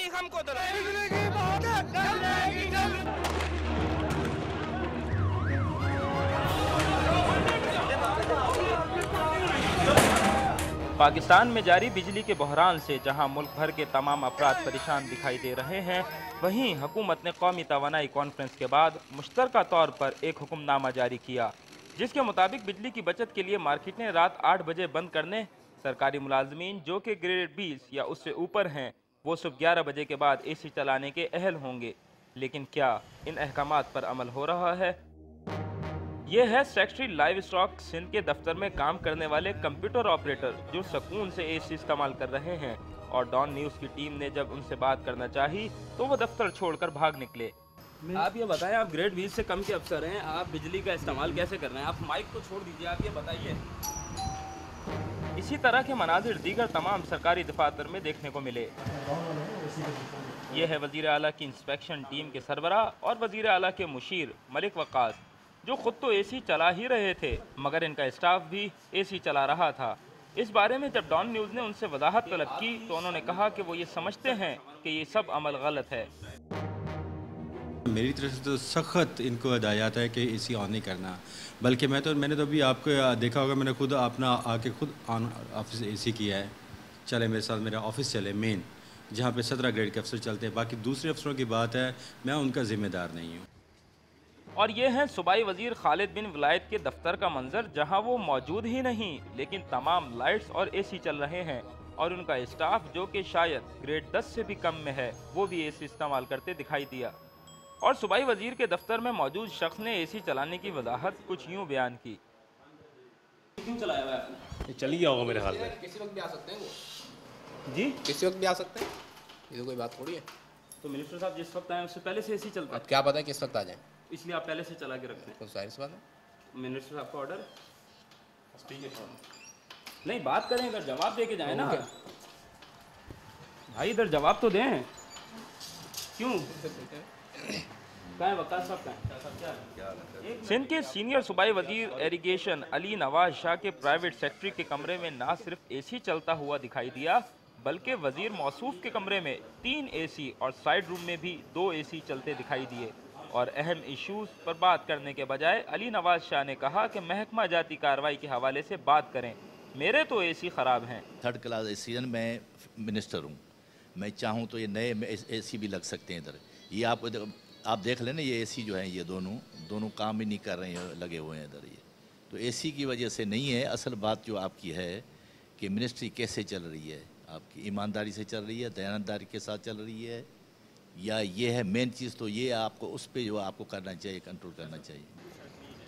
तारीख हमको दो। पाकिस्तान में जारी बिजली के बहरान से जहां मुल्क भर के तमाम अफराद परेशान दिखाई दे रहे हैं, वहीं हुकूमत ने कौमी तवानाई कॉन्फ्रेंस के बाद मुश्तरका तौर पर एक हुक्मनामा जारी किया, जिसके मुताबिक बिजली की बचत के लिए मार्केटें रात 8 बजे बंद करने, सरकारी मुलाजमीन जो कि ग्रेड 20 या उससे ऊपर हैं वो सुबह 11 बजे के बाद AC चलाने के अहल होंगे। लेकिन क्या इन अहकामात पर अमल हो रहा है? ये है सेक्रेटरी लाइव स्टॉक सिंध के दफ्तर में काम करने वाले कंप्यूटर ऑपरेटर जो सुकून से AC इस्तेमाल कर रहे हैं, और डॉन न्यूज़ की टीम ने जब उनसे बात करना चाही तो वो दफ्तर छोड़कर भाग निकले। आप ये बताएं, आप ग्रेड 20 से कम के अफसर हैं, आप बिजली का इस्तेमाल कैसे कर रहे हैं? आप माइक को छोड़ दीजिए, आप ये बताइए। इसी तरह के मनाजिर दीगर तमाम सरकारी दफातर में देखने को मिले। ये है वज़ीर आला की इंस्पेक्शन टीम के सरबराह और वज़ीर आला के मुशीर मलिक वक़ास, जो खुद तो AC चला ही रहे थे मगर इनका स्टाफ भी AC चला रहा था। इस बारे में जब डॉन न्यूज़ ने उनसे वजाहत तलब की तो उन्होंने कहा कि वो ये समझते हैं कि ये सब अमल गलत है। मेरी तरफ से तो सख्त इनको हिदायत है कि AC ऑन नहीं करना, बल्कि मैंने तो अभी आपको देखा होगा, मैंने खुद अपना आके खुद ऑन ऑफिस AC किया है। चले मेरे साथ मेरा ऑफिस चले मेन, जहाँ पे 17 ग्रेड के अफसर चलते हैं, बाकी दूसरे अफसरों की बात है, मैं उनका ज़िम्मेदार नहीं हूँ। और ये है सूबाई वजीर खालिद बिन वलायत के दफ्तर का मंजर, जहां वो मौजूद ही नहीं लेकिन तमाम लाइट्स और AC चल रहे हैं, और उनका स्टाफ जो कि शायद ग्रेड 10 से भी कम में है वो भी AC इस्तेमाल करते दिखाई दिया। और सूबाई वजीर के दफ्तर में मौजूद शख्स ने AC चलाने की वजाहत कुछ यूँ बयान की। क्यों चलाया हुआ है आपने? चल गया होगा मेरे हाल में। किसी वक्त भी आ सकते हैं वो, जी, किसी वक्त भी आ सकते हैं, ये तो कोई बात थोड़ी है। तो मिनिस्टर साहब जिस वक्त आए उससे पहले से AC चलता है, अब क्या पता है किस वक्त आ जाए, इसलिए आप पहले से चला के रखते हैं। तो जाहिर सी बात है। मिनिस्टर साहब का ऑर्डर नहीं, बात करें, इधर जवाब दे के जाए ना भाई, इधर जवाब तो दें। क्यों वकास साहब सिंध के सीनियर सूबाई वजीर इरिगेशन अली नवाज शाह के प्राइवेट सेक्रेटरी के कमरे में ना सिर्फ AC चलता हुआ दिखाई दिया, बल्कि वजीर मौसूफ के कमरे में 3 AC और साइड रूम में भी 2 AC चलते दिखाई दिए। और अहम इश्यूज पर बात करने के बजाय अली नवाज शाह ने कहा कि महकमा जाती कार्रवाई के हवाले से बात करें, मेरे तो AC ख़राब हैं। 3rd क्लास AC मैं मिनिस्टर हूँ, मैं चाहूँ तो ये नए AC भी लग सकते हैं इधर। ये आप देख लें ना, ये AC जो है ये दोनों काम भी नहीं कर रहे हैं, लगे हुए हैं इधर। ये तो AC की वजह से नहीं है। असल बात जो आपकी है कि मिनिस्ट्री कैसे चल रही है, आपकी ईमानदारी से चल रही है, दयानतदारी के साथ चल रही है, या ये है मेन चीज़। तो ये आपको उस पर जो आपको करना चाहिए, कंट्रोल करना चाहिए।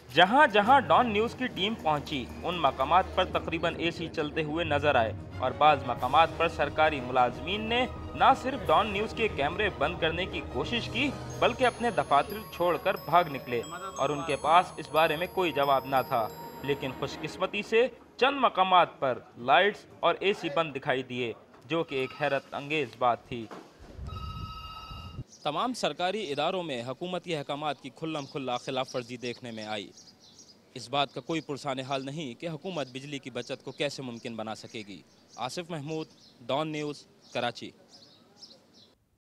जहां जहां डॉन न्यूज़ की टीम पहुंची उन मकामात पर तकरीबन AC चलते हुए नजर आए, और बाज़ मकामात पर सरकारी मुलाजमीन ने न सिर्फ डॉन न्यूज़ के कैमरे बंद करने की कोशिश की बल्कि अपने दफातर छोड़कर भाग निकले, और उनके पास इस बारे में कोई जवाब ना था। लेकिन खुशकिस्मती से चंद मकामात पर लाइट्स और AC बंद दिखाई दिए, जो कि एक हैरत अंगेज बात थी। तमाम सरकारी इदारों में हुकूमती अहकामात की खुल्लम खुल्ला खिलाफ वर्जी देखने में आई। इस बात का कोई पुरसान हाल नहीं कि हुकूमत बिजली की बचत को कैसे मुमकिन बना सकेगी। आसिफ महमूद, डॉन न्यूज़, कराची।